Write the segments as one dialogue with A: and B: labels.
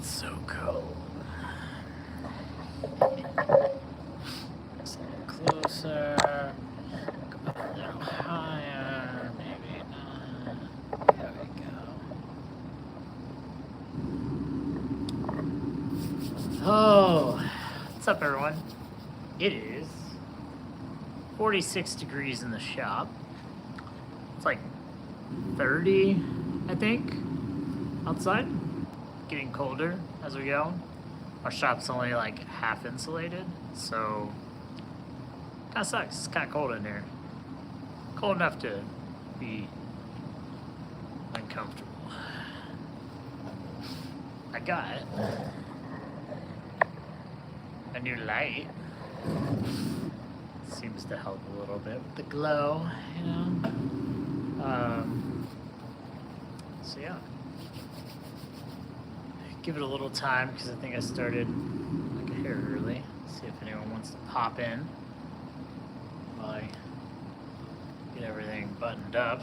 A: so cold. Just a little closer. Go a little higher. Maybe not. There we go. Oh, what's up, everyone? It is 46 degrees in the shop. It's like 30, I think, outside. Getting colder as we go. Our shop's only like half insulated, so kind of sucks. It's kind of cold in here. Cold enough to be uncomfortable. I got a new light. Seems to help a little bit with the glow, you know. So yeah. Give it a little time because I think I started like a hair early. See if anyone wants to pop in while I get everything buttoned up.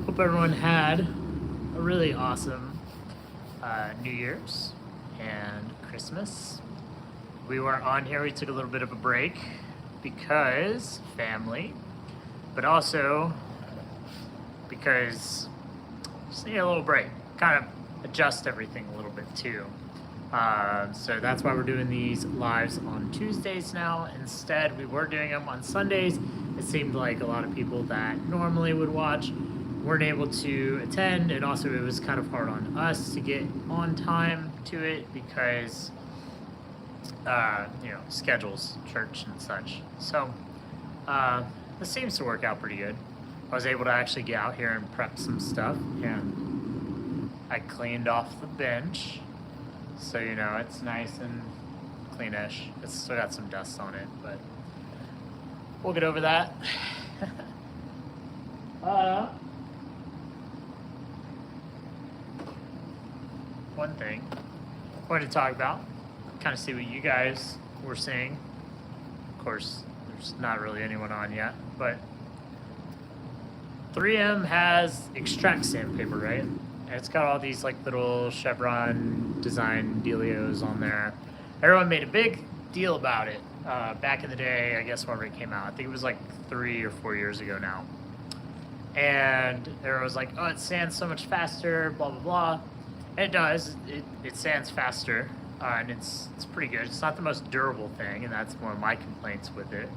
A: Hope everyone had a really awesome New Year's and Christmas. We weren't on here. We took a little bit of a break because family, but also because just need a little break, kind of adjust everything a little bit too. So that's why we're doing these lives on Tuesdays now. Instead, we were doing them on Sundays. It seemed like a lot of people that normally would watch weren't able to attend, and also it was kind of hard on us to get on time to it because, schedules, church and such. So this seems to work out pretty good. I was able to actually get out here and prep some stuff, and I cleaned off the bench. So, it's nice and cleanish. It's still got some dust on it, but we'll get over that. One thing I wanted to talk about, kind of see what you guys were seeing. Of course, there's not really anyone on yet, but 3M has Extract sandpaper, right? And it's got all these like little chevron design dealios on there. Everyone made a big deal about it back in the day, I guess whenever it came out. I think it was like 3 or 4 years ago now. And everyone was like, oh, it sands so much faster, blah, blah, blah. And it does. It sands faster, and it's pretty good. It's not the most durable thing, and that's one of my complaints with it.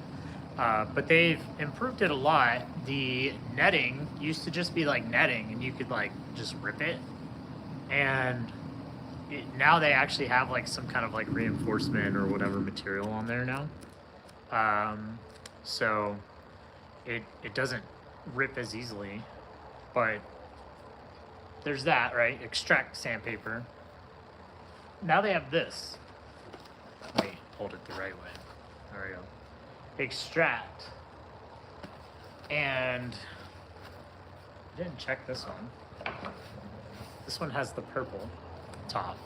A: But they've improved it a lot. The netting used to just be like netting, and you could like just rip it. And now they actually have like some kind of like reinforcement or whatever material on there now. So it doesn't rip as easily, but there's that, right? Extract sandpaper. Now they have this. Wait, hold it the right way. There we go. Extract. And I didn't check this one. This one has the purple top.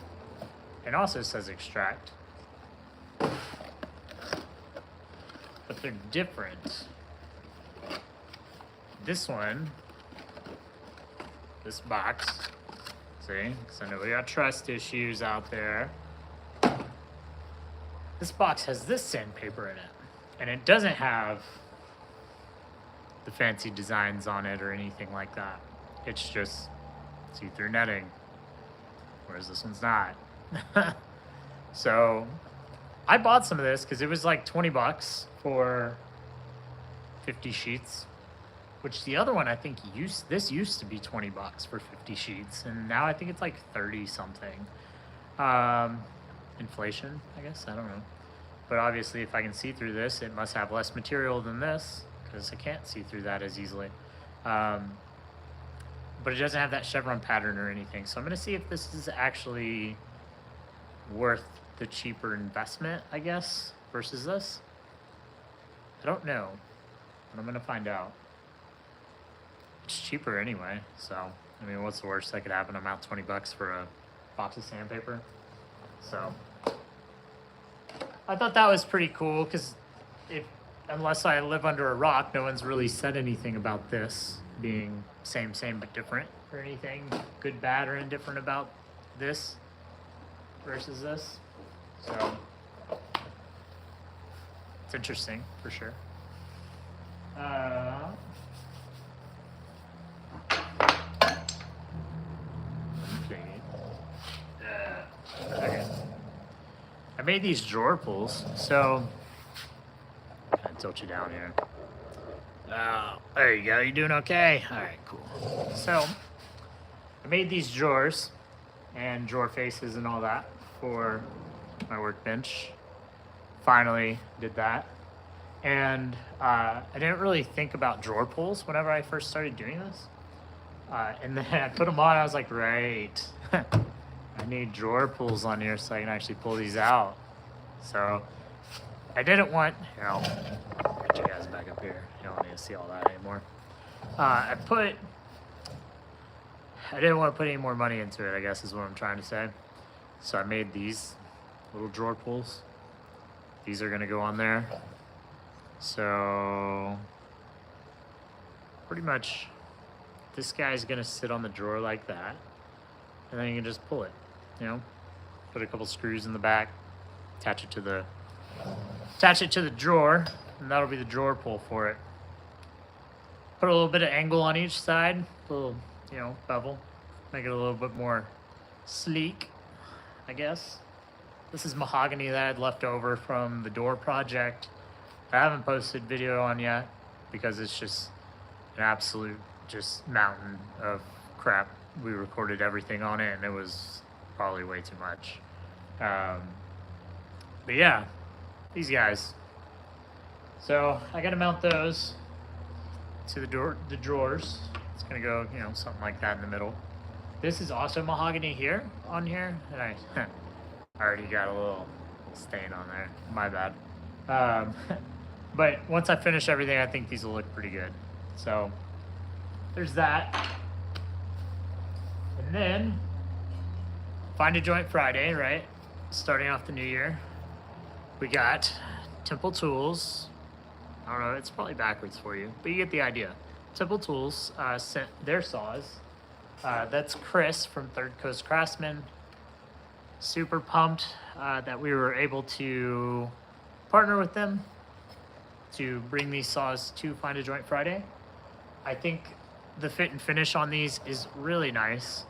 A: It also says Extract. But they're different. This one, this box, see? Because I know we got trust issues out there. This box has this sandpaper in it. And it doesn't have the fancy designs on it or anything like that. It's just see-through netting, whereas this one's not. So I bought some of this because it was like 20 bucks for 50 sheets, which the other one I think used to be 20 bucks for 50 sheets, and now I think it's like 30 something. Inflation, I guess, I don't know. But obviously if I can see through this, it must have less material than this, because I can't see through that as easily. But it doesn't have that chevron pattern or anything. So I'm gonna see if this is actually worth the cheaper investment, I guess, versus this. I don't know, but I'm gonna find out. it's cheaper anyway. So, I mean, what's the worst that could happen? I'm out $20 for a box of sandpaper. So, I thought that was pretty cool because unless I live under a rock, no one's really said anything about this being same but different, or anything good, bad, or indifferent about this versus this. So it's interesting for sure. Okay. I made these drawer pulls, so kind of tilt you down here. There you go. You doing okay? All right, cool. So I made these drawers and drawer faces and all that for my workbench. Finally did that. And I didn't really think about drawer pulls whenever I first started doing this. And then I put them on. I was like, right. I need drawer pulls on here so I can actually pull these out. So I didn't want, here, I'll get you guys back up here. You don't need to see all that anymore. I didn't want to put any more money into it, I guess is what I'm trying to say. So I made these little drawer pulls. These are going to go on there. So pretty much this guy's going to sit on the drawer like that. And then you can just pull it, you know, put a couple screws in the back, attach it to the drawer, and that'll be the drawer pull for it. Put a little bit of angle on each side, a little, you know, bevel, make it a little bit more sleek, I guess. This is mahogany that I had left over from the door project. I haven't posted video on yet because it's just an absolute just mountain of crap. We recorded everything on it and it was probably way too much. But yeah, these guys. So I gotta mount those to the drawers. It's gonna go, you know, something like that in the middle. This is also mahogany here, on here, and I already got a little stain on there. My bad. But once I finish everything, I think these will look pretty good. So there's that. And then Find a Joint Friday, right? Starting off the new year. We got Temple Tools. I don't know, it's probably backwards for you, but you get the idea. Temple Tools sent their saws. That's Chris from Third Coast Craftsman. Super pumped that we were able to partner with them to bring these saws to Find a Joint Friday. I think the fit and finish on these is really nice.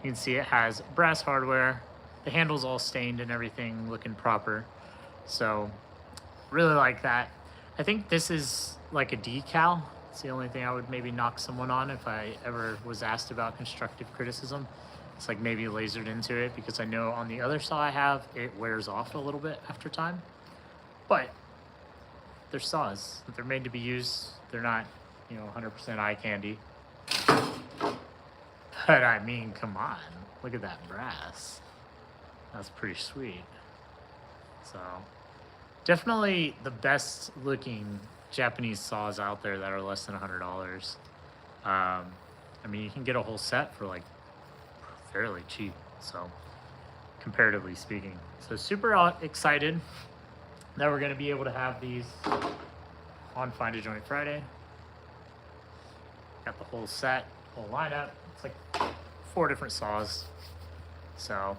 A: You can see it has brass hardware. The handle's all stained and everything, looking proper. So really like that. I think this is like a decal. It's the only thing I would maybe knock someone on if I ever was asked about constructive criticism. It's like maybe lasered into it because I know on the other saw I have, it wears off a little bit after time. But they're saws. They're made to be used. They're not, you know, 100% eye candy. But I mean, come on. Look at that brass. That's pretty sweet. So definitely the best looking Japanese saws out there that are less than $100. I mean, you can get a whole set for like fairly cheap, so comparatively speaking. So super excited that we're going to be able to have these on Find a Joint Friday. Got the whole set, whole lineup. It's like 4 different saws. So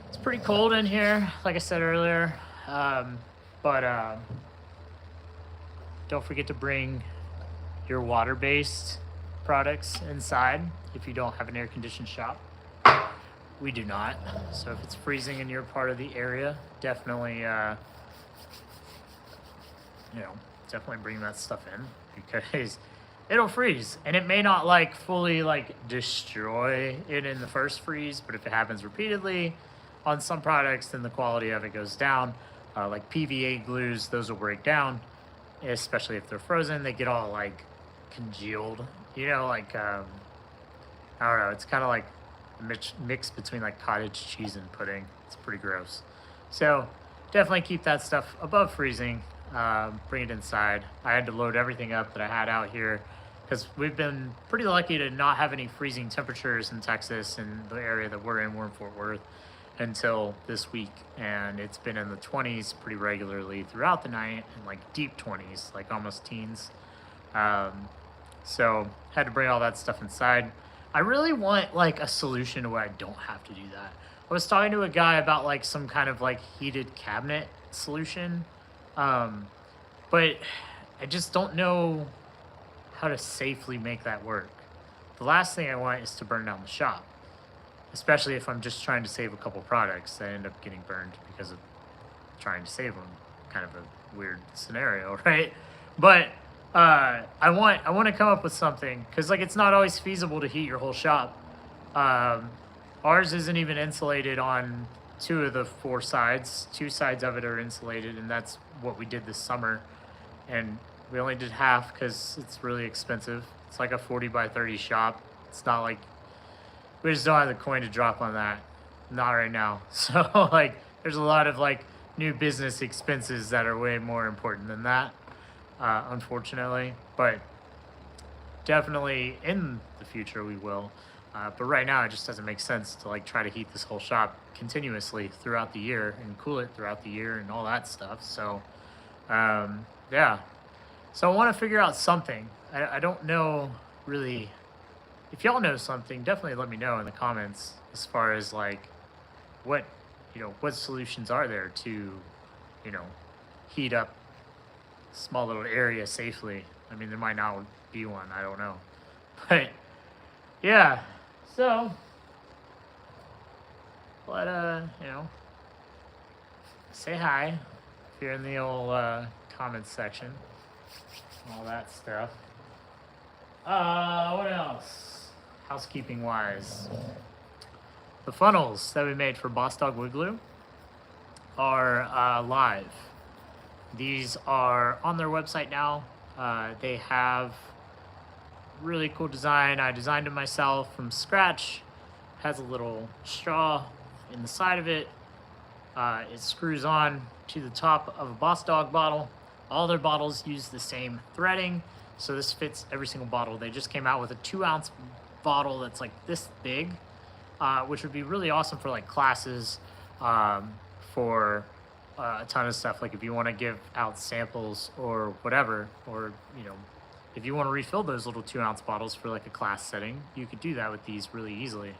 A: it's pretty cold in here, like I said earlier. But don't forget to bring your water-based products inside if you don't have an air-conditioned shop. We do not. So if it's freezing in your part of the area, definitely, definitely bring that stuff in because it'll freeze. And it may not like fully like destroy it in the first freeze, but if it happens repeatedly on some products, then the quality of it goes down. Like PVA glues, those will break down, especially if they're frozen. They get all like congealed, you know, like, I don't know. It's kind of like a mix between like cottage cheese and pudding. It's pretty gross. So definitely keep that stuff above freezing. Bring it inside. I had to load everything up that I had out here because we've been pretty lucky to not have any freezing temperatures in Texas and the area that we're in. We're in Fort Worth until this week, and it's been in the 20s pretty regularly throughout the night, and like deep 20s, like almost teens. So had to bring all that stuff inside. I really want like a solution to where I don't have to do that. I was talking to a guy about like some kind of like heated cabinet solution, um, but I just don't know how to safely make that work. The last thing I want is to burn down the shop, especially if I'm just trying to save a couple products that end up getting burned because of trying to save them. Kind of a weird scenario, right? But I want to come up with something, because like it's not always feasible to heat your whole shop. Ours isn't even insulated on 2 of the 4 sides. 2 sides of it are insulated, and that's what we did this summer. And we only did half because it's really expensive. It's like a 40 by 30 shop. It's not like, we just don't have the coin to drop on that. Not right now. So like there's a lot of like new business expenses that are way more important than that, unfortunately. But definitely in the future we will. But right now it just doesn't make sense to like try to heat this whole shop continuously throughout the year and cool it throughout the year and all that stuff. So yeah. So I want to figure out something. I don't know really. If y'all know something, definitely let me know in the comments as far as like what solutions are there to, heat up small little area safely. I mean, there might not be one, I don't know. But yeah, so let say hi if you're in the old comments section. All that stuff. What else? Housekeeping wise. The funnels that we made for Boss Dog Wood Glue are live. These are on their website now. They have really cool design. I designed it myself from scratch. Has a little straw in the side of it. It screws on to the top of a Boss Dog bottle. All their bottles use the same threading, so this fits every single bottle. They just came out with a 2-ounce bottle that's like this big, which would be really awesome for like classes, for a ton of stuff. Like if you want to give out samples or whatever, or if you want to refill those little 2-ounce bottles for like a class setting, you could do that with these really easily.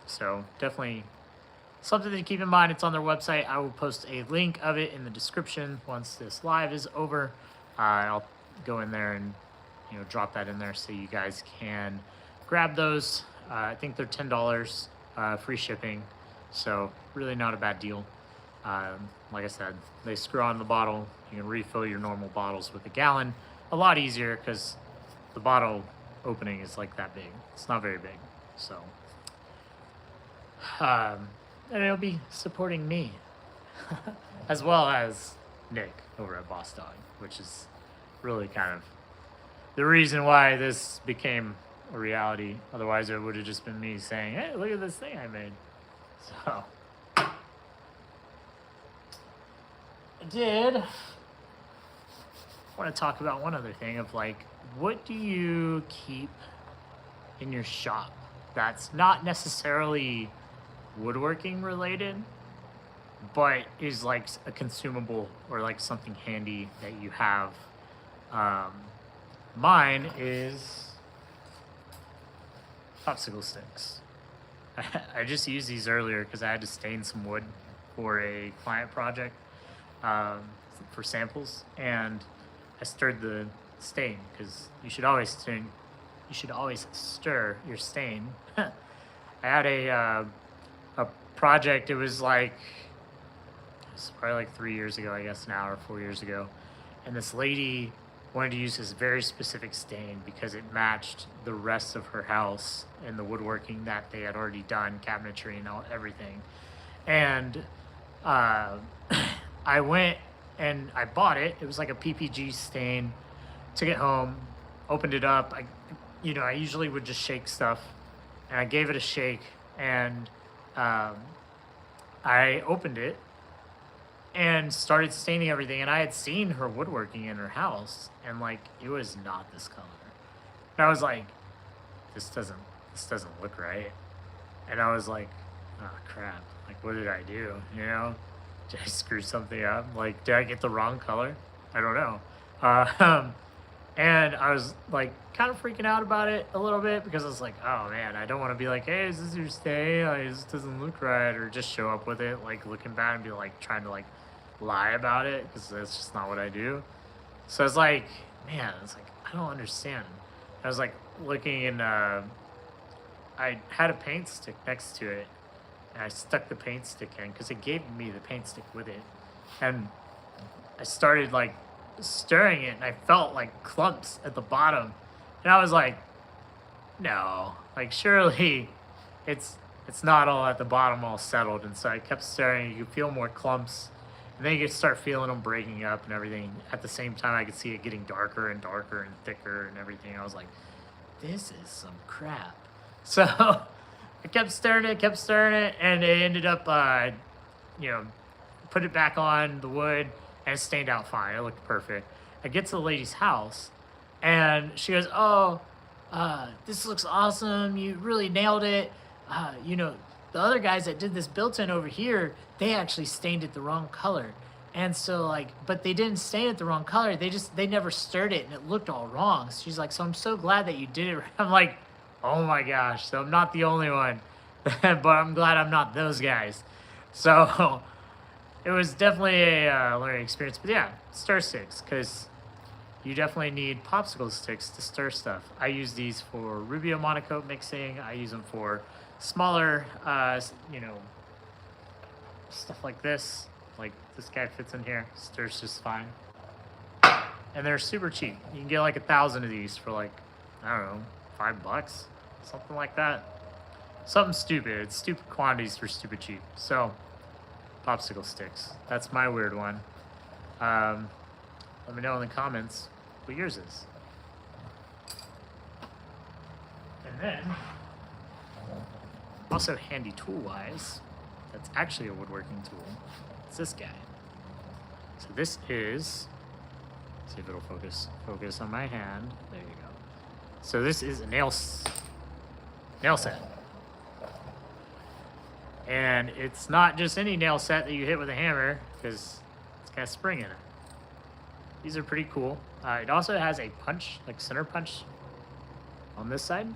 A: So definitely something to keep in mind. It's on their website. I will post a link of it in the description once this live is over. I'll go in there and drop that in there so you guys can grab those. I think they're $10, free shipping, so really not a bad deal. Like I said, they screw on the bottle. You can refill your normal bottles with a gallon a lot easier because the bottle opening is like that big. It's not very big, so and it'll be supporting me as well as Nick over at Boss Dog, which is really kind of the reason why this became a reality. Otherwise, it would have just been me saying, "Hey, look at this thing I made." So I did want to talk about one other thing of like, what do you keep in your shop that's not necessarily woodworking related, but is like a consumable or like something handy that you have? Mine is popsicle sticks. I just used these earlier because I had to stain some wood for a client project, for samples, and I stirred the stain because you should always stir your stain. I had a project. It was probably like 3 years ago, I guess now, or 4 years ago, and this lady wanted to use this very specific stain because it matched the rest of her house and the woodworking that they had already done, cabinetry and everything. And I went and I bought it. It was like a PPG stain. Took it home, opened it up. I usually would just shake stuff, and I gave it a shake, and I opened it, and started staining everything. And I had seen her woodworking in her house, and like it was not this color. And I was like, this doesn't look right. And I was like, oh crap, like what did I do? You know, did I screw something up? Like, did I get the wrong color? I don't know. Uh, and I was like kind of freaking out about it a little bit because I was like, oh man, I don't want to be like, hey, is this your stain? Like, this doesn't look right, or just show up with it like looking bad and be like trying to like lie about it because that's just not what I do. So I was like, man, it's like I don't understand. I was like looking and I had a paint stick next to it, and I stuck the paint stick in because it gave me the paint stick with it, and I started like stirring it, and I felt like clumps at the bottom, and I was like, no, like surely it's not all at the bottom all settled. And so I kept stirring. You could feel more clumps, and then you could start feeling them breaking up and everything. At the same time, I could see it getting darker and darker and thicker and everything. I was like, this is some crap. So I kept stirring it, and it ended up, you know, put it back on the wood, and it stained out fine. It looked perfect. I get to the lady's house, and she goes, oh, this looks awesome. You really nailed it. You know, the other guys that did this built-in over here, they actually stained it the wrong color. And so like, but they didn't stain it the wrong color. They never stirred it, and it looked all wrong. So she's like, so I'm so glad that you did it. I'm like, oh my gosh. So I'm not the only one, but I'm glad I'm not those guys. So it was definitely a learning experience. But yeah, stir sticks, because you definitely need popsicle sticks to stir stuff. I use these for Rubio Monocoat mixing. I use them for smaller, you know, stuff like this. Like this guy fits in here, stirs just fine. And they're super cheap. You can get like 1,000 of these for like, I don't know, $5, something like that. Something stupid. It's stupid quantities for stupid cheap. So, popsicle sticks. That's my weird one. Let me know in the comments what yours is. And then, also handy tool-wise, that's actually a woodworking tool. It's this guy. So this is, let's see if it'll focus on my hand. There you go. So this is a nail set. And it's not just any nail set that you hit with a hammer, because it's got a spring in it. These are pretty cool. It also has a punch, like center punch on this side. You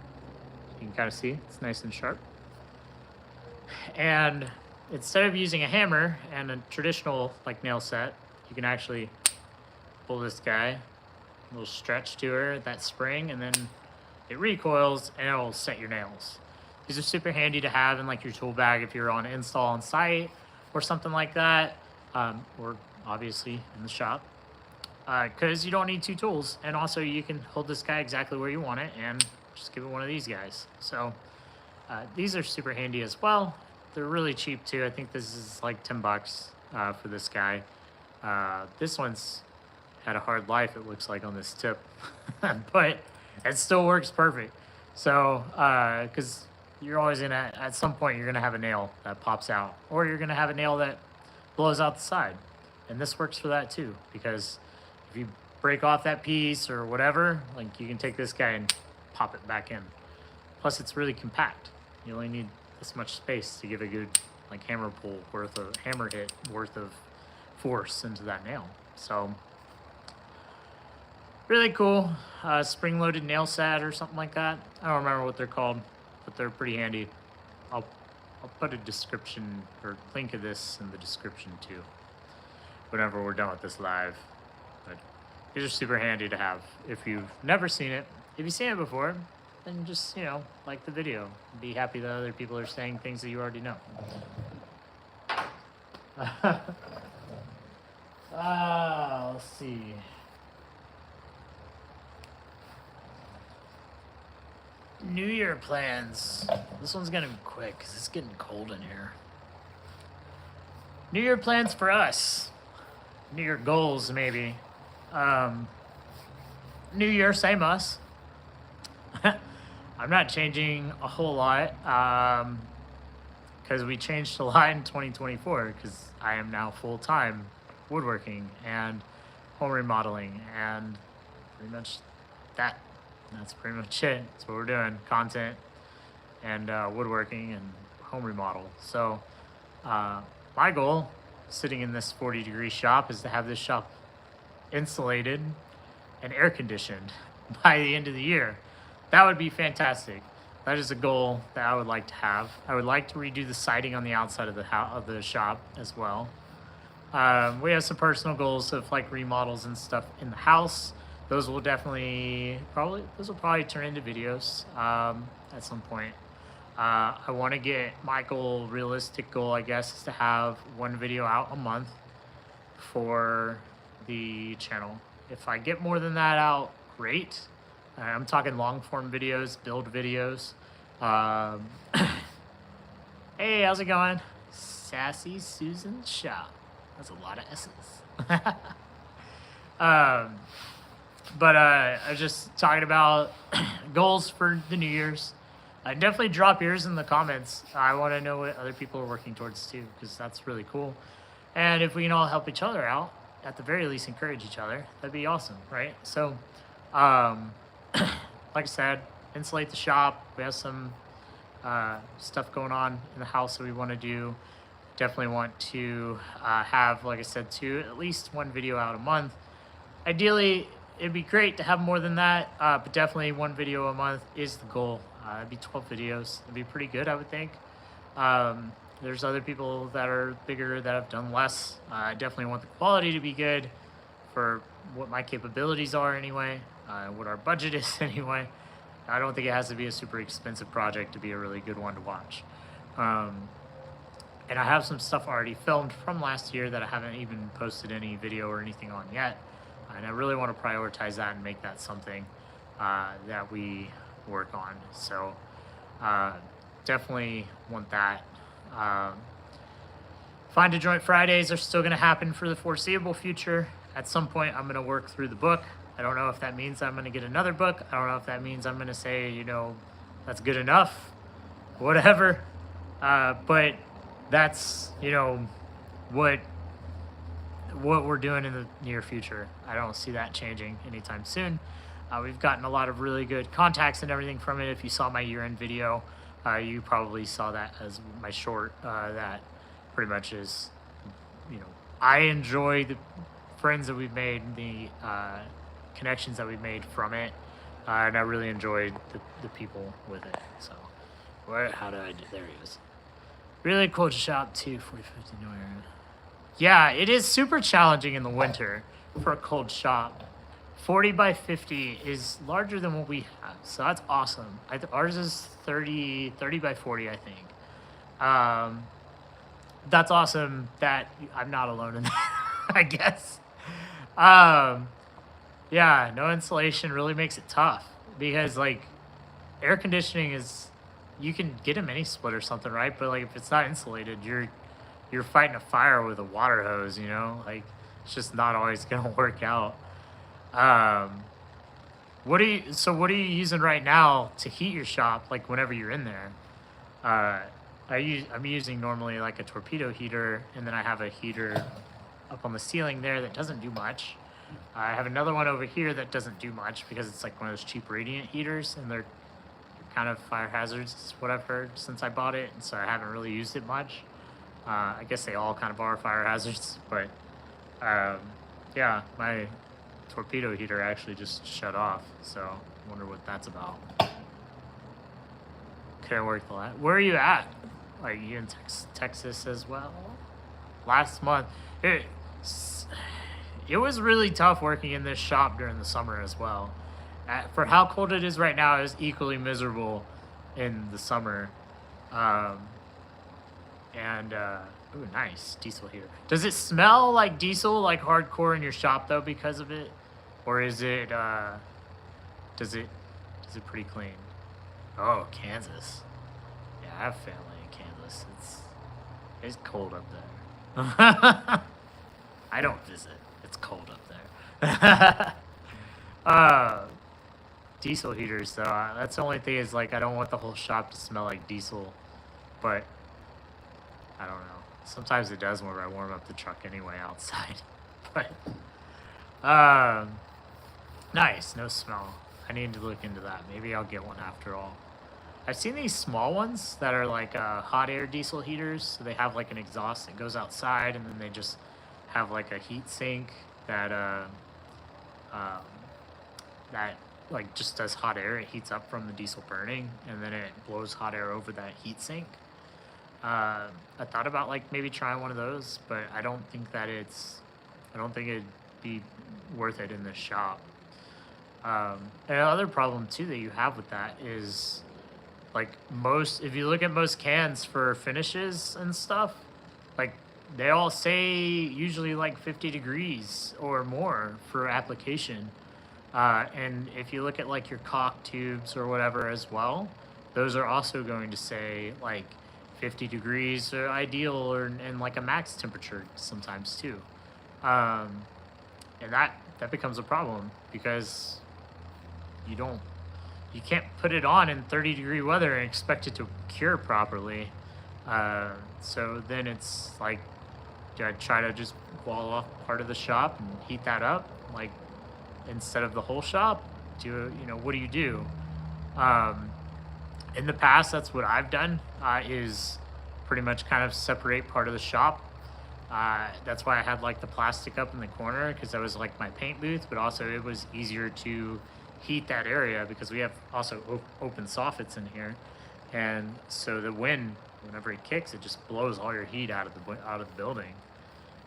A: can kind of see it's nice and sharp. And instead of using a hammer and a traditional like nail set, you can actually pull this guy, a little stretch to her, that spring, and then it recoils and it'll set your nails. These are super handy to have in like your tool bag if you're on install on site or something like that, or obviously in the shop, because you don't need two tools. And also you can hold this guy exactly where you want it and just give it one of these guys. So these are super handy as well. They're really cheap too. I think this is like $10 for this guy. This one's had a hard life, it looks like, on this tip, but it still works perfect. So, because you're always gonna, at some point, you're gonna have a nail that pops out, or you're gonna have a nail that blows out the side. And this works for that too, because if you break off that piece or whatever, like you can take this guy and pop it back in. Plus, it's really compact. You only need this much space to give a good like hammer hit worth of force into that nail. So really cool. Spring-loaded nail set or something like that. I don't remember what they're called, but they're pretty handy. I'll put a description or link of this in the description too, whenever we're done with this live. But these are super handy to have if you've never seen it. If you've seen it before, then just, you know, like the video. Be happy that other people are saying things that you already know. Let's see. New Year plans. This one's gonna be quick because it's getting cold in here. New Year plans for us. New Year goals, maybe. New Year, same us. I'm not changing a whole lot. because we changed a lot in 2024 because I am now full-time woodworking and home remodeling and pretty much that. That's pretty much it. That's what we're doing, content and woodworking and home remodel. So my goal sitting in this 40-degree shop is to have this shop insulated and air conditioned by the end of the year. That would be fantastic. That is a goal that I would like to have. I would like to redo the siding on the outside of the shop as well. We have some personal goals of like remodels and stuff in the house. Those will probably turn into videos at some point. I want to get my realistic goal, I guess, is to have one video out a month for the channel. If I get more than that out, great. I'm talking long form videos, build videos. Hey, how's it going? Sassy Susan Shop. That's a lot of S's. But I was just talking about goals for the New Year's. Definitely drop yours in the comments. I want to know what other people are working towards too, because that's really cool. And if we can all help each other out, at the very least encourage each other, that'd be awesome, right? So, like I said, insulate the shop. We have some stuff going on in the house that we want to do. Definitely want to have, like I said, at least one video out a month. Ideally, it'd be great to have more than that, but definitely one video a month is the goal. It'd be 12 videos. It'd be pretty good, I would think. There's other people that are bigger that have done less. I definitely want the quality to be good for what my capabilities are anyway, what our budget is anyway. I don't think it has to be a super expensive project to be a really good one to watch. And I have some stuff already filmed from last year that I haven't even posted any video or anything on yet. And I really want to prioritize that and make that something that we work on. So definitely want that. Find a Joint Fridays are still going to happen for the foreseeable future. At some point, I'm going to work through the book. I don't know if that means I'm going to get another book. I don't know if that means I'm going to say, you know, that's good enough, whatever. But that's, you know, what we're doing in the near future. I don't see that changing anytime soon. We've gotten a lot of really good contacts and everything from it. If you saw my year-end video, you probably saw that as my short. That pretty much is, you know, I enjoy the friends that we've made, the connections that we've made from it, and I really enjoyed the people with it. So, how did I do? There he is. Really cool shop too, 4050 New Era. Yeah, it is super challenging in the winter for a cold shop. 40 by 50 is larger than what we have, so that's awesome. Ours is 30 by 40, I think. That's awesome that I'm not alone in that, I guess. Yeah, no insulation really makes it tough because, like, air conditioning is, you can get a mini split or something, right? But, like, if it's not insulated, you're fighting a fire with a water hose, you know? Like, it's just not always gonna work out. What are you using right now to heat your shop, like whenever you're in there? I'm using normally like a torpedo heater, and then I have a heater up on the ceiling there that doesn't do much. I have another one over here that doesn't do much because it's like one of those cheap radiant heaters, and they're kind of fire hazards, is what I've heard since I bought it, and so I haven't really used it much. I guess they all kind of are fire hazards, but yeah, my torpedo heater actually just shut off, so I wonder what that's about. Couldn't work the last. Where are you at? Are you in Texas as well? Last month, it was really tough working in this shop during the summer as well. For how cold it is right now, it was equally miserable in the summer. Ooh, nice diesel heater. Does it smell like diesel, like hardcore in your shop though because of it? Or is it, is it pretty clean? Oh, Kansas. Yeah, I have family in Kansas. It's cold up there. I don't visit. It's cold up there. Diesel heaters though, that's the only thing is like I don't want the whole shop to smell like diesel. But I don't know. Sometimes it does whenever I warm up the truck anyway outside. But um, nice, no smell. I need to look into that. Maybe I'll get one after all. I've seen these small ones that are like hot air diesel heaters. So they have like an exhaust that goes outside, and then they just have like a heat sink that um, that like just does hot air. It heats up from the diesel burning, and then it blows hot air over that heat sink. I thought about like maybe trying one of those, but I don't think that I don't think it'd be worth it in the shop. And another problem too that you have with that is like if you look at most cans for finishes and stuff, like they all say usually like 50 degrees or more for application. And if you look at like your caulk tubes or whatever as well, those are also going to say like 50 degrees are ideal, or and like a max temperature sometimes too. Um, and that becomes a problem because you don't you can't put it on in 30-degree weather and expect it to cure properly. So then it's like, do I try to just wall off part of the shop and heat that up, like instead of the whole shop? What do you do? Um, in the past, that's what I've done. Is pretty much kind of separate part of the shop. That's why I had like the plastic up in the corner, because that was like my paint booth, but also it was easier to heat that area because we have also open soffits in here, and so the wind, whenever it kicks, it just blows all your heat out of the building,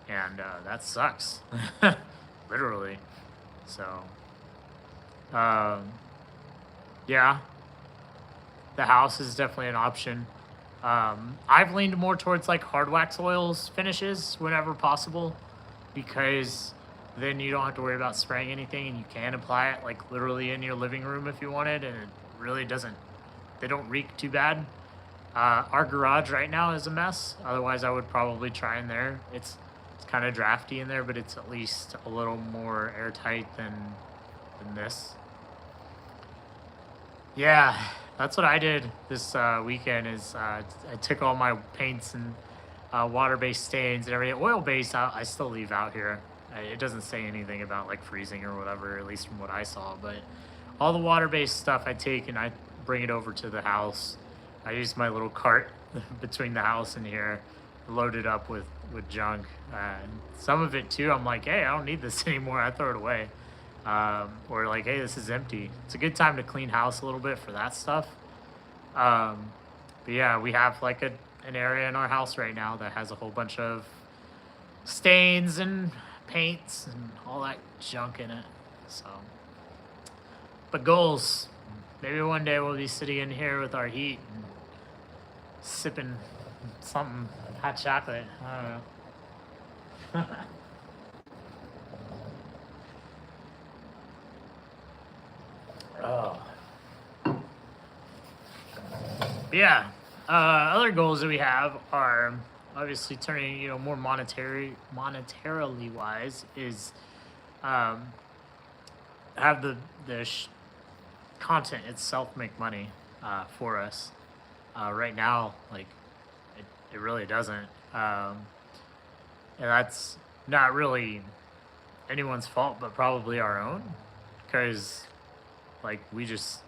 A: and that sucks, literally. So, um, yeah, the house is definitely an option. I've leaned more towards like hard wax oils finishes whenever possible, because then you don't have to worry about spraying anything, and you can apply it like literally in your living room if you wanted, and it really doesn't, they don't reek too bad. Our garage right now is a mess. Otherwise, I would probably try in there. It's kind of drafty in there, but it's at least a little more airtight than this. Yeah, that's what I did this weekend. Is I took all my paints and water-based stains and everything. Oil-based, I still leave out here. It doesn't say anything about like freezing or whatever, at least from what I saw. But all the water-based stuff I take and I bring it over to the house. I use my little cart between the house and here, loaded up with junk. Some of it too, I'm like, hey, I don't need this anymore. I throw it away. Or like, hey, this is empty. It's a good time to clean house a little bit for that stuff. But yeah, we have like an area in our house right now that has a whole bunch of stains and paints and all that junk in it. So, but goals. Maybe one day we'll be sitting in here with our heat and sipping something, hot chocolate. I don't know. Oh. But yeah. Other goals that we have are obviously turning, more monetarily wise, is have the content itself make money for us. Right now, like it really doesn't, and that's not really anyone's fault, but probably our own, because like we just,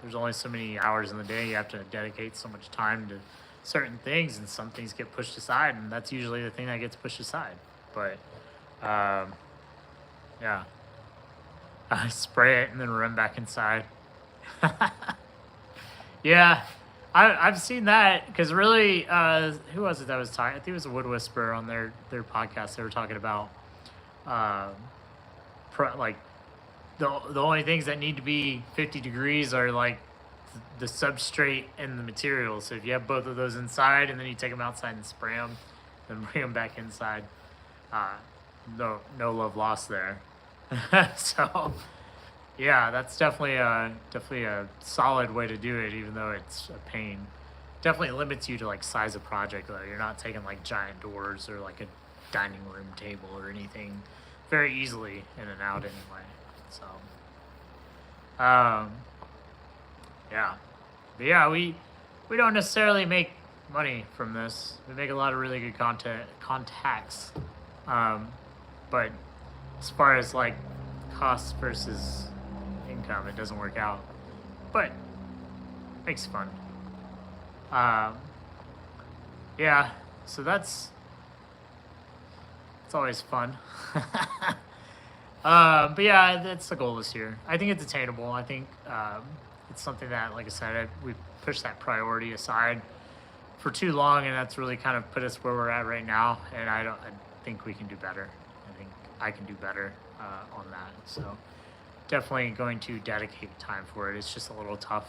A: there's only so many hours in the day. You have to dedicate so much time to certain things, and some things get pushed aside, and that's usually the thing that gets pushed aside. But yeah, I spray it and then run back inside. Yeah, I've seen that, because really, who was it that was talking? I think it was a Wood Whisperer on their podcast. They were talking about like the only things that need to be 50 degrees are like the substrate and the material. So if you have both of those inside and then you take them outside and spray them, then bring them back inside, no love lost there. So yeah, that's definitely a solid way to do it, even though it's a pain. Definitely limits you to like size of project though. You're not taking like giant doors or like a dining room table or anything very easily in and out anyway. So yeah, but yeah, we don't necessarily make money from this. We make a lot of really good contacts. But as far as like cost versus income, it doesn't work out. But makes it fun. Yeah, so that's always fun. But yeah, that's the goal this year. I think it's attainable. I think it's something that, like I said, we pushed that priority aside for too long, and that's really kind of put us where we're at right now. And I think we can do better. I think I can do better on that. So definitely going to dedicate time for it. It's just a little tough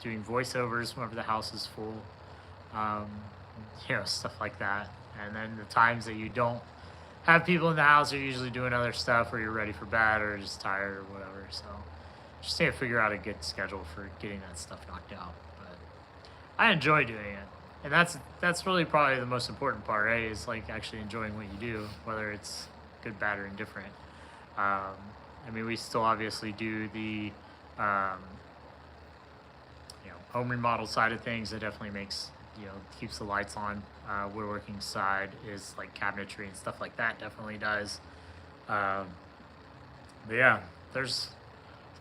A: doing voiceovers whenever the house is full, stuff like that. And then the times that you don't have people in the house are usually doing other stuff, or you're ready for bed, or just tired, or whatever. So just need to figure out a good schedule for getting that stuff knocked out. But I enjoy doing it, and that's really probably the most important part, right? Is like actually enjoying what you do, whether it's good, bad, or indifferent. I mean, we still obviously do the home remodel side of things. That definitely makes keeps the lights on. Woodworking side is like cabinetry and stuff like that. Definitely does. But yeah, there's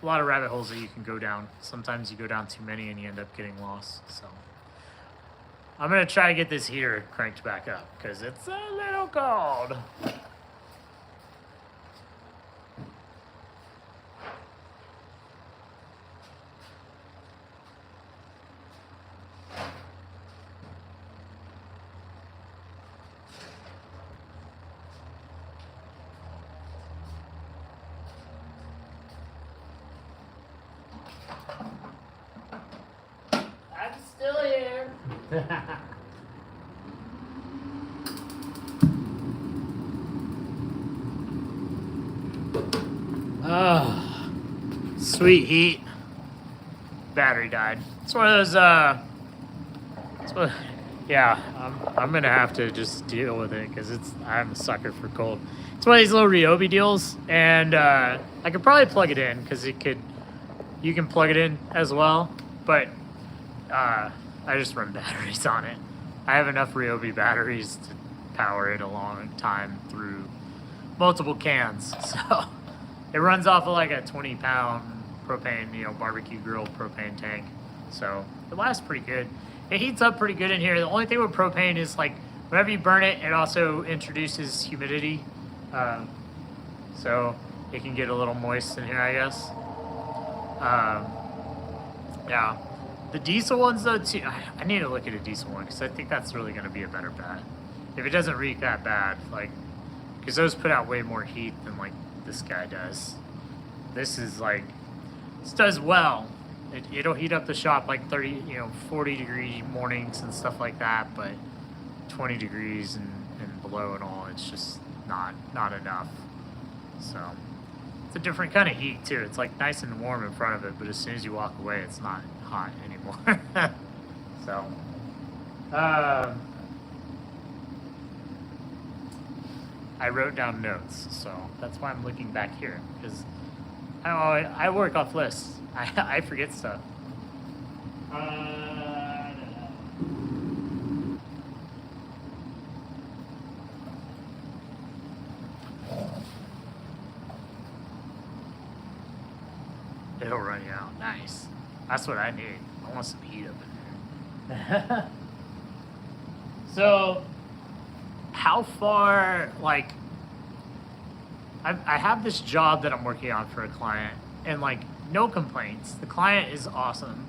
A: a lot of rabbit holes that you can go down. Sometimes you go down too many and you end up getting lost. So I'm gonna try to get this heater cranked back up because it's a little cold. I'm still here. Oh, sweet heat. Battery died. It's one of those. Yeah, I'm gonna have to just deal with it because I'm a sucker for cold. It's one of these little Ryobi deals, and I could probably plug it in because you can plug it in as well, but I just run batteries on it. I have enough Ryobi batteries to power it a long time through multiple cans, so it runs off of like a 20-pound propane, barbecue grill propane tank, so it lasts pretty good. It heats up pretty good in here. The only thing with propane is like whenever you burn it, it also introduces humidity, so it can get a little moist in here, I guess. Yeah. The diesel ones, though, too, I need to look at a diesel one because I think that's really going to be a better bet. If it doesn't reek that bad, because those put out way more heat than, this guy does. This does well. It'll heat up the shop 30, 40-degree mornings and stuff like that, but 20 degrees and below and all, it's just not enough. So it's a different kind of heat, too. It's, nice and warm in front of it, but as soon as you walk away, it's not hot anymore. So I wrote down notes, so that's why I'm looking back here, because I work off lists. I forget stuff. It'll run you out. Nice. That's what I need. I want some heat up in there. So, how far, I have this job that I'm working on for a client, and, no complaints. The client is awesome.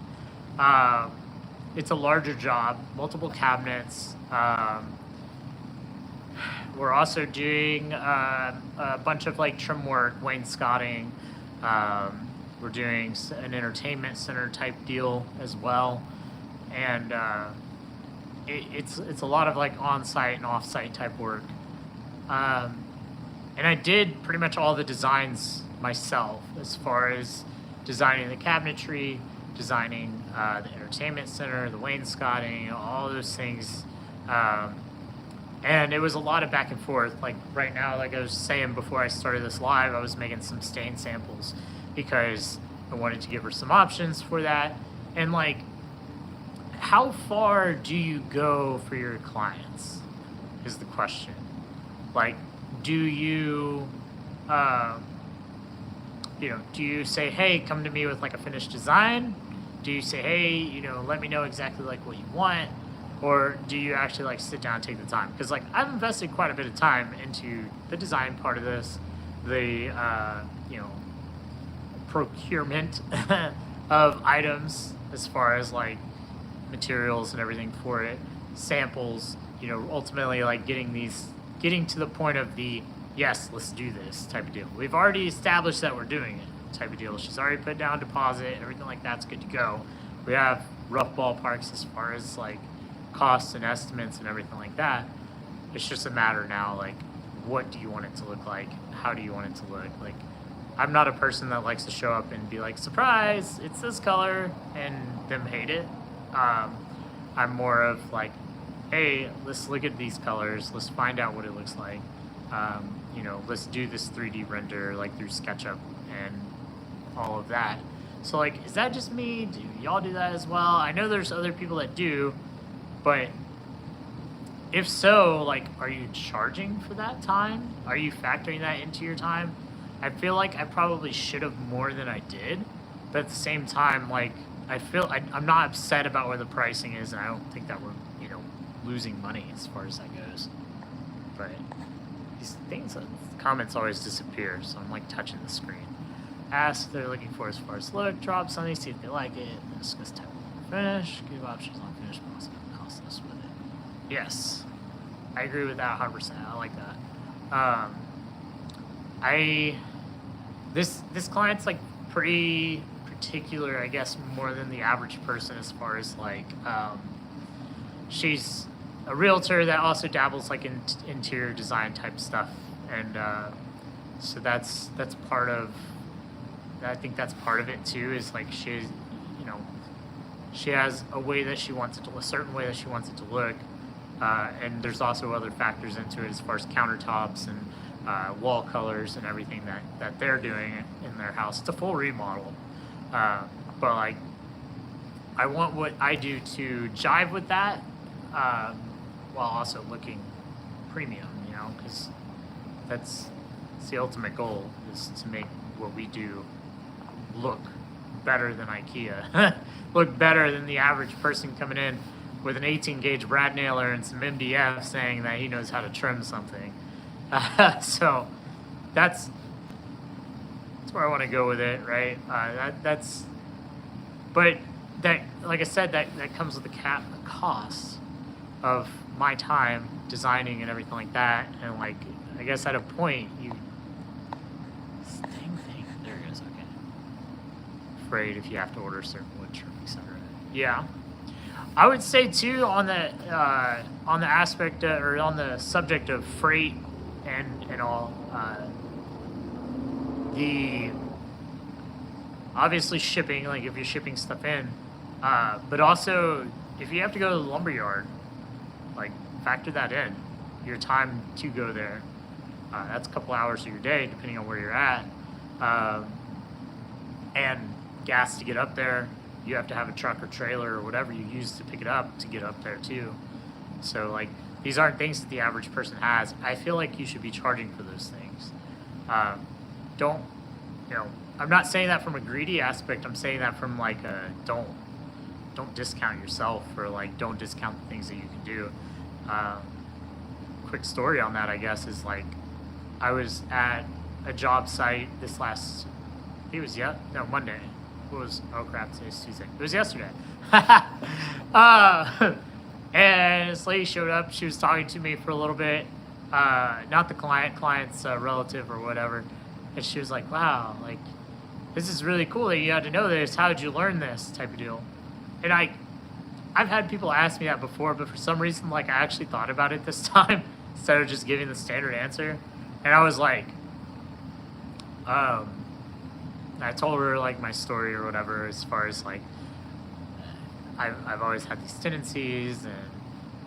A: It's a larger job, multiple cabinets. We're also doing a bunch of, trim work, wainscoting. We're doing an entertainment center type deal as well, and it's a lot of on-site and off-site type work. And I did pretty much all the designs myself, as far as designing the cabinetry, designing the entertainment center, the wainscoting, all those things. And it was a lot of back and forth. Right now, I was saying before I started this live, I was making some stain samples because I wanted to give her some options for that. And how far do you go for your clients is the question. Like, do you, um, do you say, hey, come to me with like a finished design? Do you say, hey, let me know exactly like what you want? Or do you actually like sit down and take the time? Because like I've invested quite a bit of time into the design part of this, the, procurement of items as far as like materials and everything for it, samples, ultimately like getting to the point of the yes, let's do this type of deal. We've already established that we're doing it type of deal. She's already put down deposit, everything like that's good to go. We have rough ballparks as far as like costs and estimates and everything like that. It's just a matter now, like, what do you want it to look like? How do you want it to look? Like, I'm not a person that likes to show up and be like, surprise, it's this color, and them hate it. I'm more of like, hey, let's look at these colors. Let's find out what it looks like. Let's do this 3D render like through SketchUp and all of that. So like, is that just me? Do y'all do that as well? I know there's other people that do, but if so, like, are you charging for that time? Are you factoring that into your time? I feel like I probably should have more than I did, but at the same time, like, I'm not upset about where the pricing is, and I don't think that we're, losing money as far as that goes. But these things, comments always disappear, so I'm like touching the screen. Ask what they're looking for as far as look, drop something, see if they like it, then discuss type of finish, give options on finish process with it. Yes, I agree with that 100%. I like that. This client's like pretty particular, I guess, more than the average person as far as like, she's a realtor that also dabbles like in interior design type stuff, and so that's part of. I think that's part of it too. Is like she has a way that she wants it to, a certain way that she wants it to look, and there's also other factors into it as far as countertops and wall colors and everything that they're doing in their house. It's a full remodel, but like I want what I do to jive with that, while also looking premium, because that's the ultimate goal, is to make what we do look better than IKEA, look better than the average person coming in with an 18 gauge brad nailer and some MDF saying that he knows how to trim something. So that's where I want to go with it, right? But that, like I said, that comes with the cost of my time designing and everything like that. And like, I guess at a point there it is. Okay. Afraid if you have to order certain wood trim, etc. Yeah, I would say too on the aspect or on the subject of freight and all, the obviously shipping, like if you're shipping stuff in, but also if you have to go to the lumberyard, like factor that in, your time to go there. That's a couple hours of your day, depending on where you're at, and gas to get up there. You have to have a truck or trailer or whatever you use to pick it up to get up there too. So like, these aren't things that the average person has. I feel like you should be charging for those things. I'm not saying that from a greedy aspect. I'm saying that from like don't discount yourself, or like don't discount the things that you can do. Quick story on that, I guess, is like I was at a job site this last, Monday. Today's Tuesday. It was yesterday. And this lady showed up. She was talking to me for a little bit. Not the client's relative or whatever. And she was like, wow, like, this is really cool that you had to know this. How did you learn this type of deal? And I've had people ask me that before, but for some reason, like, I actually thought about it this time instead of just giving the standard answer. And I was like, I told her like my story or whatever, as far as like, I've always had these tendencies, and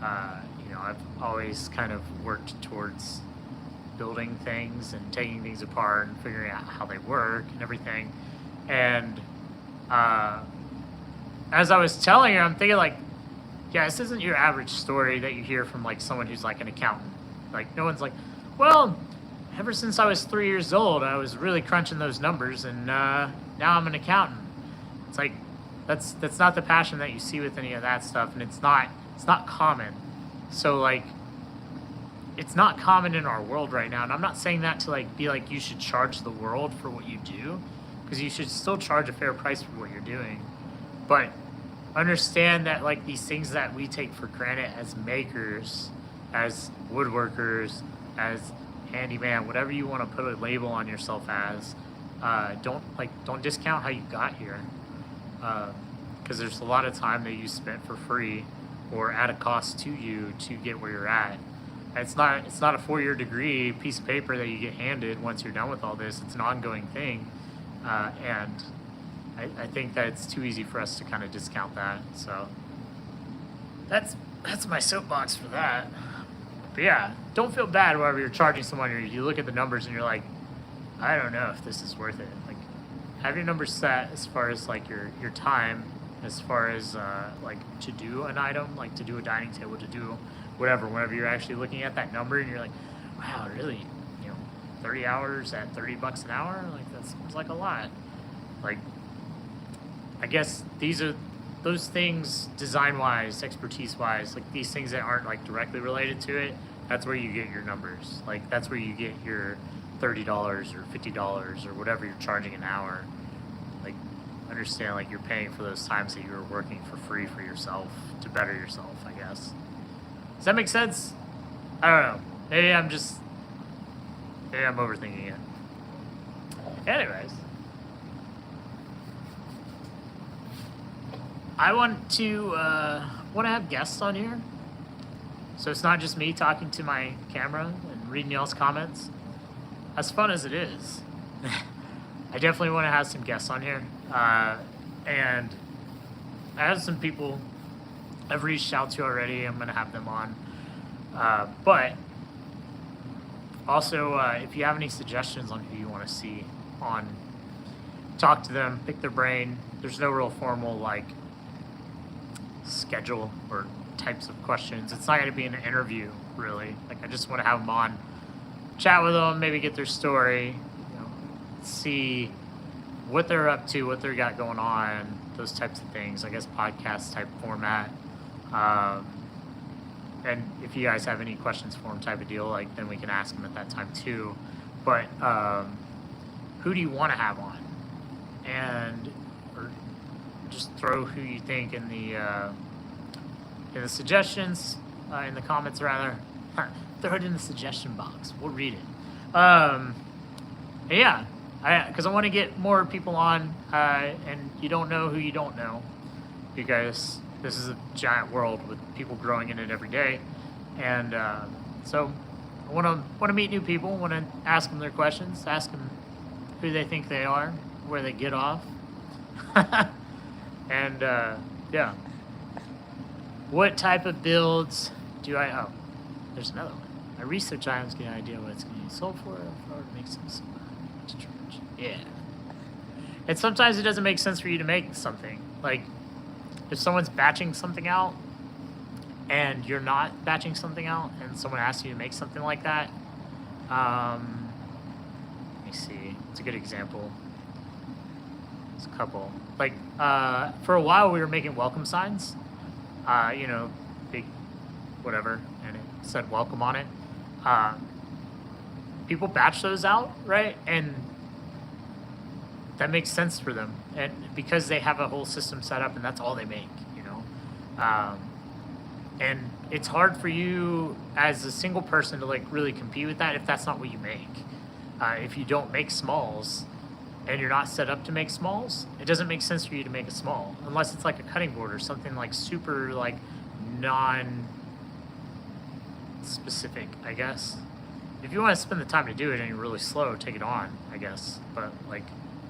A: I've always kind of worked towards building things and taking things apart and figuring out how they work and everything. And as I was telling her, I'm thinking like, yeah, this isn't your average story that you hear from like someone who's like an accountant. Like no one's like, well, ever since I was 3 years old, I was really crunching those numbers, and now I'm an accountant. It's like that's not the passion that you see with any of that stuff, and it's not common. So like, it's not common in our world right now, and I'm not saying that to like be like you should charge the world for what you do, because you should still charge a fair price for what you're doing, but understand that like these things that we take for granted as makers, as woodworkers, as handyman, whatever you want to put a label on yourself as, don't discount how you got here, because there's a lot of time that you spent for free or at a cost to you to get where you're at. It's not a 4-year degree piece of paper that you get handed once you're done with all this. It's an ongoing thing, and I think that it's too easy for us to kind of discount that. So that's my soapbox for that. But yeah, don't feel bad whenever you're charging someone, or you look at the numbers and you're like, I don't know if this is worth it. Like, have your numbers set as far as like your time, as far as like to do an item, like to do a dining table, to do whatever, whenever you're actually looking at that number and you're like, wow, really, 30 hours at $30 an hour? Like, that seems like a lot. Like, I guess these are those things, design-wise, expertise-wise, like these things that aren't like directly related to it, that's where you get your numbers. Like, that's where you get your $30 or $50 or whatever you're charging an hour. Like, understand, like, you're paying for those times that you're working for free for yourself to better yourself, I guess. Does that make sense? I don't know. Maybe I'm overthinking it. Anyways, I want to have guests on here, so it's not just me talking to my camera and reading y'all's comments. As fun as it is, I definitely want to have some guests on here, and I have some people I've reached out to already. I'm going to have them on, but also if you have any suggestions on who you want to see on, talk to them, pick their brain. There's no real formal like schedule or types of questions. It's not going to be an interview, really. Like, I just want to have them on, chat with them, maybe get their story, see what they're up to, what they got going on, those types of things. I guess podcast type format. And if you guys have any questions for them type of deal, like, then we can ask them at that time too. But who do you want to have on? And or just throw who you think in the suggestions, in the comments rather. Throw it in the suggestion box. We'll read it. Yeah, because I want to get more people on, and you don't know who you don't know, because this is a giant world with people growing in it every day, and so I want to meet new people. Want to ask them their questions, ask them who they think they are, where they get off, and yeah, what type of builds do I? Oh, there's another one. My research items get an idea what it's going to be sold for. If I were to make some to charge. Yeah. And sometimes it doesn't make sense for you to make something. Like, if someone's batching something out and you're not batching something out and someone asks you to make something like that, let me see. It's a good example. It's a couple. Like, for a while we were making welcome signs. Big whatever, and it said welcome on it. People batch those out, right? And that makes sense for them, and because they have a whole system set up and that's all they make, and it's hard for you as a single person to like really compete with that if that's not what you make. If you don't make smalls and you're not set up to make smalls, it doesn't make sense for you to make a small unless it's like a cutting board or something like super like non-specific, I guess. If you want to spend the time to do it and you're really slow, take it on, I guess. But like,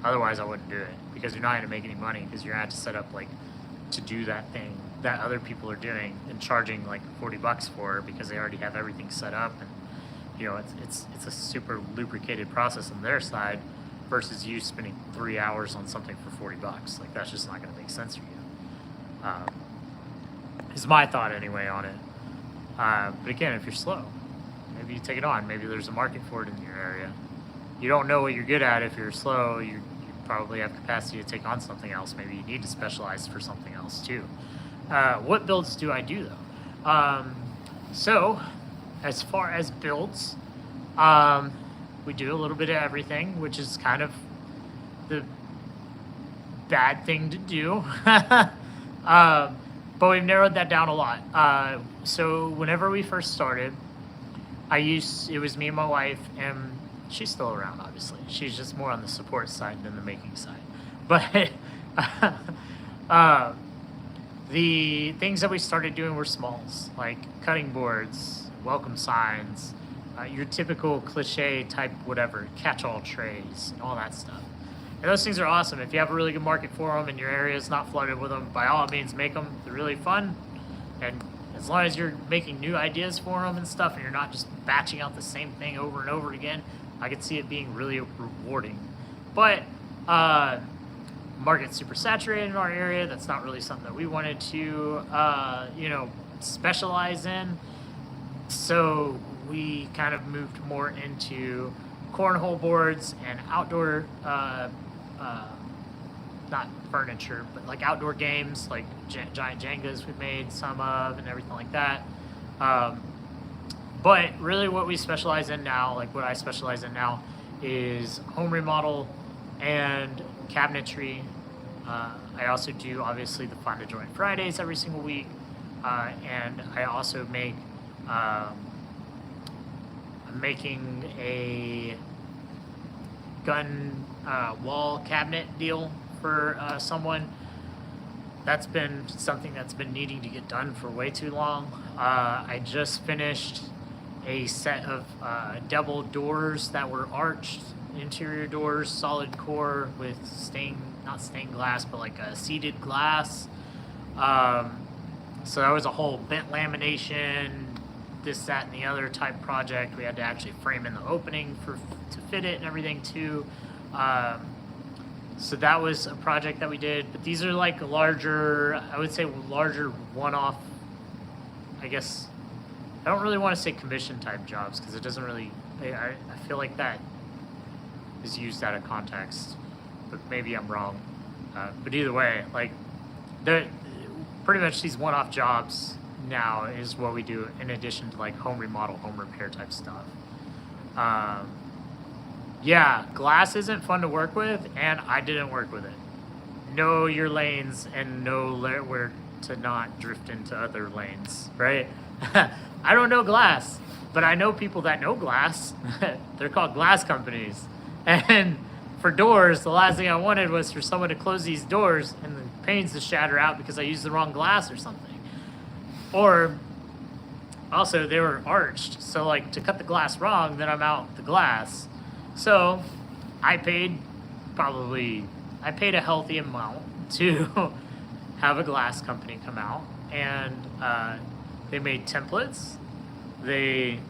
A: otherwise I wouldn't do it, because you're not going to make any money, because you're going to have to set up like to do that thing that other people are doing and charging like $40 for, because they already have everything set up, and it's a super lubricated process on their side versus you spending 3 hours on something for $40. Like, that's just not going to make sense for you. is my thought anyway on it. But again, if you're slow, maybe you take it on. Maybe there's a market for it in your area. You don't know what you're good at if you're slow. You probably have capacity to take on something else. Maybe you need to specialize for something else too. What builds do I do though? So as far as builds, we do a little bit of everything, which is kind of the bad thing to do. But we've narrowed that down a lot. So whenever we first started, it was me and my wife, and she's still around, obviously. She's just more on the support side than the making side. But the things that we started doing were smalls, like cutting boards, welcome signs, your typical cliche type whatever, catch-all trays, and all that stuff. And those things are awesome. If you have a really good market for them and your area is not flooded with them, by all means make them. They're really fun. And as long as you're making new ideas for them and stuff, and you're not just batching out the same thing over and over again, I could see it being really rewarding. But market's super saturated in our area. That's not really something that we wanted to, specialize in. So we kind of moved more into cornhole boards and outdoor, not furniture, but like outdoor games, like giant Jengas we've made some of and everything like that. But really what we specialize in now, like what I specialize in now, is home remodel and cabinetry. I also do obviously the Find a Joint Fridays every single week. And I also make, I'm making a gun wall cabinet deal for someone. That's been something that's been needing to get done for way too long. I just finished a set of double doors that were arched, interior doors, solid core with not stained glass, but like a seated glass. So that was a whole bent lamination, this, that, and the other type project. We had to actually frame in the opening to fit it and everything too. So that was a project that we did, but these are like larger, I would say larger one-off, I guess. I don't really want to say commission type jobs because it doesn't really, I feel like that is used out of context, but maybe I'm wrong. But either way, like pretty much these one-off jobs now is what we do in addition to like home remodel, home repair type stuff. Yeah, glass isn't fun to work with, and I didn't work with it. Know your lanes and know where to not drift into other lanes, right? I don't know glass, but I know people that know glass. They're called glass companies. And for doors, the last thing I wanted was for someone to close these doors and the panes to shatter out because I used the wrong glass or something. Or also they were arched, so like to cut the glass wrong, then I'm out the glass. So I paid a healthy amount to have a glass company come out, and they made templates. They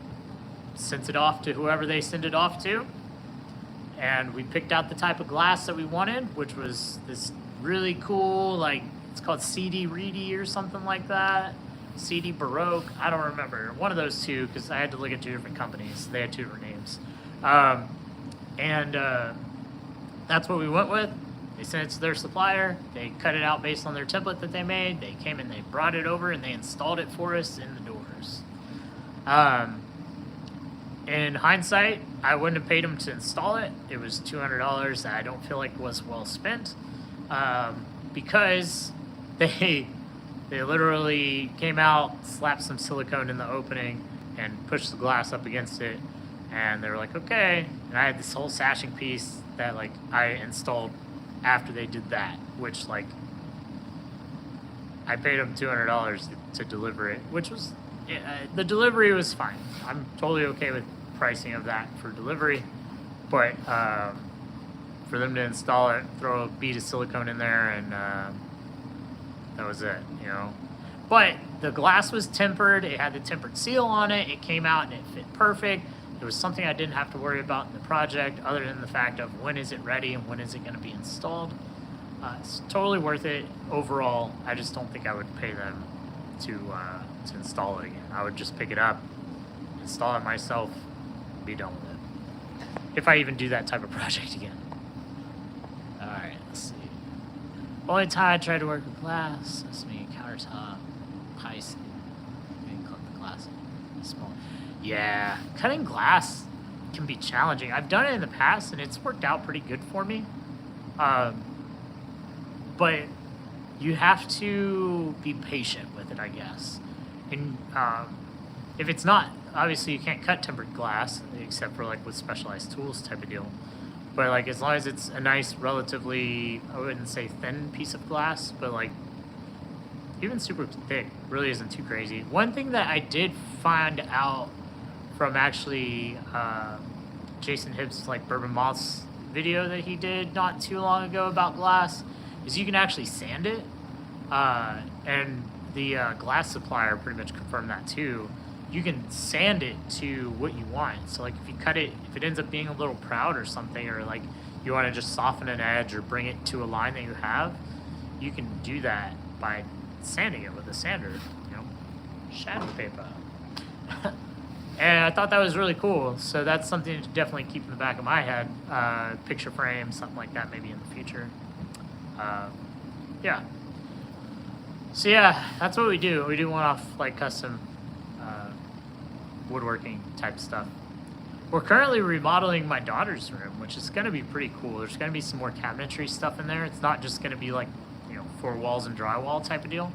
A: sent it off to whoever they send it off to, and we picked out the type of glass that we wanted, which was this really cool, like it's called CD Reedy or something like that. CD Baroque, I don't remember. One of those two, because I had to look at two different companies. They had two different names. That's what we went with. They sent it to their supplier. They cut it out based on their template that they made. They came and they brought it over and they installed it for us in the doors. In hindsight, I wouldn't have paid them to install it. It was $200 that I don't feel like was well spent, because they literally came out, slapped some silicone in the opening, and pushed the glass up against it. And they were like, okay. And I had this whole sashing piece that like I installed after they did that, which like I paid them $200 to deliver it, which was, the delivery was fine. I'm totally okay with pricing of that for delivery, but for them to install it, throw a bead of silicone in there, and that was it, you know. But the glass was tempered. It had the tempered seal on it. It came out and it fit perfect. It was something I didn't have to worry about in the project, other than the fact of when is it ready and when is it going to be installed. It's totally worth it overall. I just don't think I would pay them to install it again. I would just pick it up, install it myself, be done with it. If I even do that type of project again. All right, let's see. Only time I tried to work with glass, that's me, countertop, high speed. Maybe cut the glass small. Yeah, cutting glass can be challenging. I've done it in the past and it's worked out pretty good for me. But you have to be patient with it, I guess. And if it's not, obviously you can't cut tempered glass except for like with specialized tools type of deal. But like as long as it's a nice, relatively, I wouldn't say thin piece of glass, but like even super thick really isn't too crazy. One thing that I did find out from actually Jason Hibbs' like Bourbon Moth's video that he did not too long ago about glass is you can actually sand it, and the glass supplier pretty much confirmed that too. You can sand it to what you want. So like if you cut it, if it ends up being a little proud or something, or like you want to just soften an edge or bring it to a line that you have, you can do that by sanding it with a sander, you know, shadow paper. And I thought that was really cool. So that's something to definitely keep in the back of my head. Picture frame, something like that maybe in the future. Yeah. So yeah, that's what we do. We do one-off like custom woodworking type stuff. We're currently remodeling my daughter's room, which is going to be pretty cool. There's going to be some more cabinetry stuff in there. It's not just going to be like, you know, 4 walls and drywall type of deal.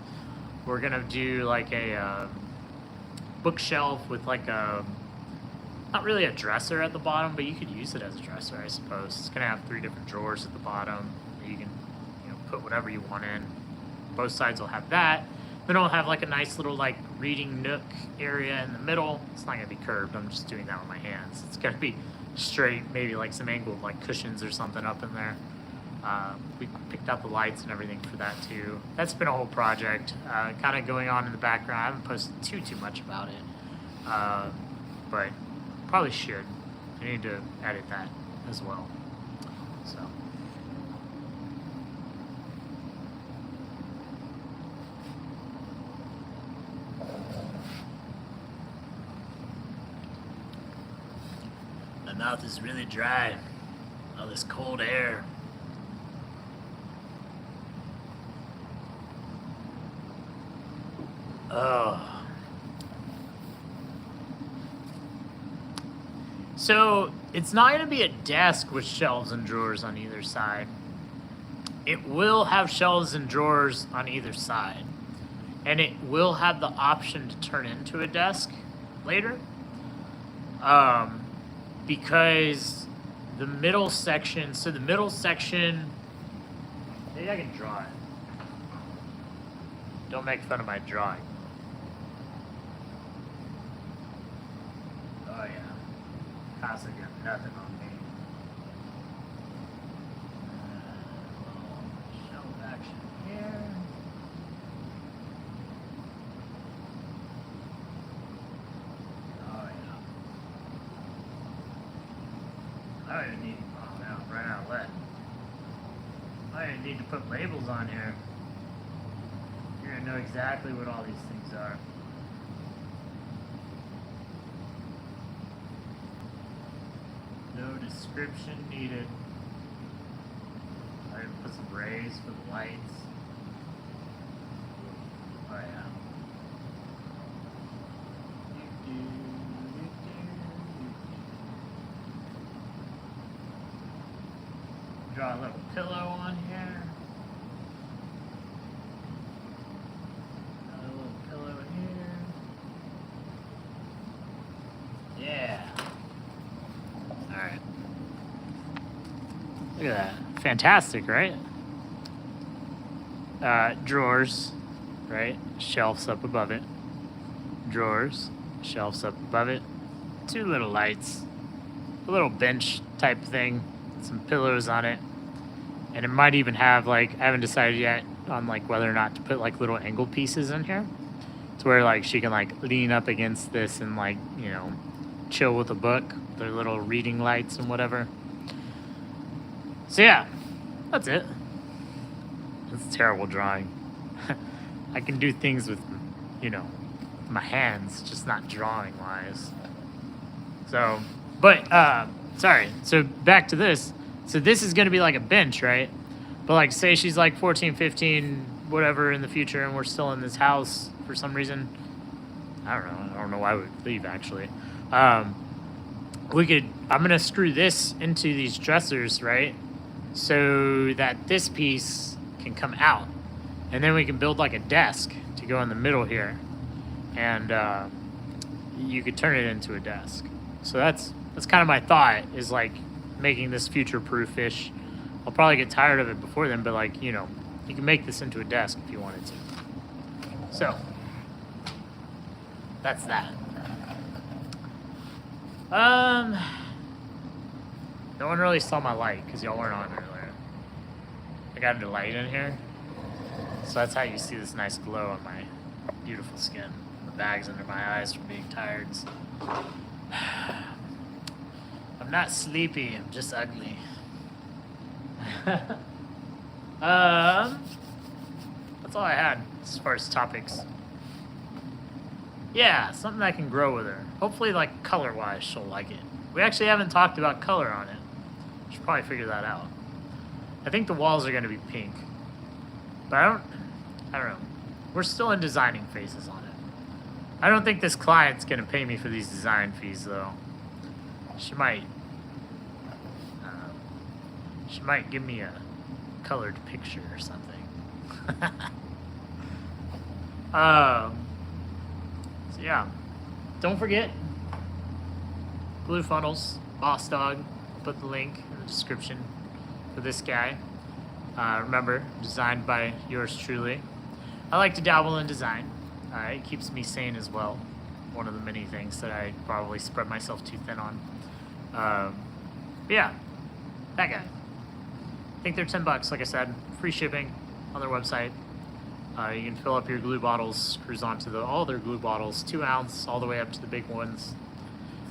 A: We're going to do like a bookshelf with like a, not really a dresser at the bottom, but you could use it as a dresser, I suppose. It's going to have 3 different drawers at the bottom that you can, you know, put whatever you want in. Both sides will have that. Then it'll have like a nice little like reading nook area in the middle. It's not gonna be curved. I'm just doing that with my hands. It's gonna be straight, maybe like some angled like cushions or something up in there. We picked out the lights and everything for that too. That's been a whole project, kind of going on in the background. I haven't posted too much about it, but probably should. I need to edit that as well. So. My mouth is really dry. All this cold air. Oh. So it's not going to be a desk with shelves and drawers on either side. It will have shelves and drawers on either side. And it will have the option to turn into a desk later. Because the middle section, maybe I can draw it. Don't make fun of my drawing. Oh yeah, Casa got nothing on me. Shelf action here. Oh yeah. I don't even need, oh no, right out of lead. I don't even need to put labels on here. You're gonna know exactly what all these things are. No description needed. I didn't put some rays for the lights. Oh yeah. Draw a little pillow on here. Another little pillow here. Yeah. Alright. Look at that. Fantastic, right? Drawers, right? Shelves up above it. Drawers, shelves up above it. 2 little lights. A little bench type thing. Some pillows on it. And it might even have like, I haven't decided yet on like whether or not to put like little angle pieces in here. To where like she can like lean up against this and like, you know, chill with a book. Their little reading lights and whatever. So yeah, that's it. It's a terrible drawing. I can do things with you know, my hands, just not drawing wise. So, but, sorry. So back to this. So this is going to be like a bench, right? But like, say she's like 14, 15, whatever in the future, and we're still in this house for some reason. I don't know why we would leave, actually. I'm going to screw this into these dressers, right? So that this piece can come out. And then we can build like a desk to go in the middle here. And you could turn it into a desk. So that's kind of my thought, is like making this future-proof-ish. I'll probably get tired of it before then, but like, you know, you can make this into a desk if you wanted to. So that's that. No one really saw my light because y'all weren't on earlier. I got a light in here, so that's how you see this nice glow on my beautiful skin. The bags under my eyes from being tired. I'm not sleepy, I'm just ugly. That's all I had as far as topics. Yeah, something that can grow with her. Hopefully, like, color-wise, she'll like it. We actually haven't talked about color on it. Should probably figure that out. I think the walls are going to be pink. But I don't know. We're still in designing phases on it. I don't think this client's going to pay me for these design fees, though. She might give me a colored picture or something. So yeah, don't forget, Blue Funnels, Boss Dog. I'll put the link in the description for this guy. Remember, designed by yours truly. I like to dabble in design. It keeps me sane as well. One of the many things that I probably spread myself too thin on. But yeah, that guy. I think they're $10, like I said. Free shipping on their website. You can fill up your glue bottles, cruise onto all their glue bottles, 2 ounce, all the way up to the big ones.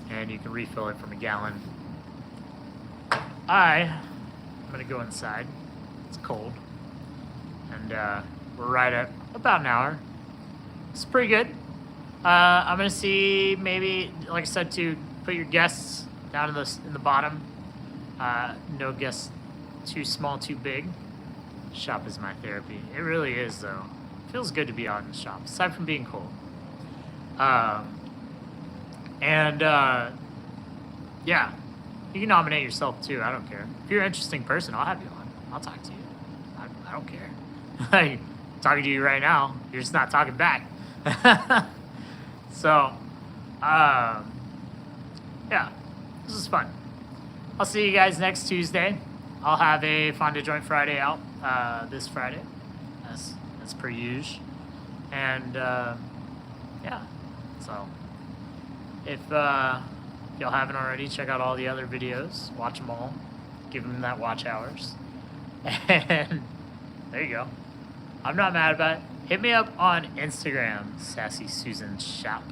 A: And you can refill it from a gallon. I'm going to go inside. It's cold. And we're right at about an hour. It's pretty good. I'm going to see, maybe, like I said, to put your guests down in the bottom. No guests too small, too big. Shop is my therapy. It really is, though. It feels good to be out in the shop, aside from being cold. Yeah, you can nominate yourself too. I don't care. If you're an interesting person, I'll have you on. I'll talk to you. I don't care. Like, talking to you right now, you're just not talking back. So, yeah, this is fun. I'll see you guys next Tuesday. I'll have a Fonda Joint Friday out this Friday, as per usual. And yeah, so if y'all haven't already, check out all the other videos. Watch them all. Give them that watch hours. And there you go. I'm not mad about it. Hit me up on Instagram, Sassy Susan Shop,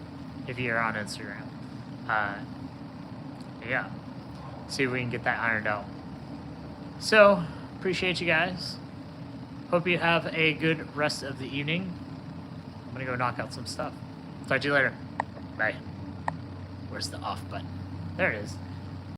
A: if you're on Instagram. Yeah, see if we can get that ironed out. So, appreciate you guys. Hope you have a good rest of the evening. I'm gonna go knock out some stuff. Talk to you later. Bye. Where's the off button? There it is.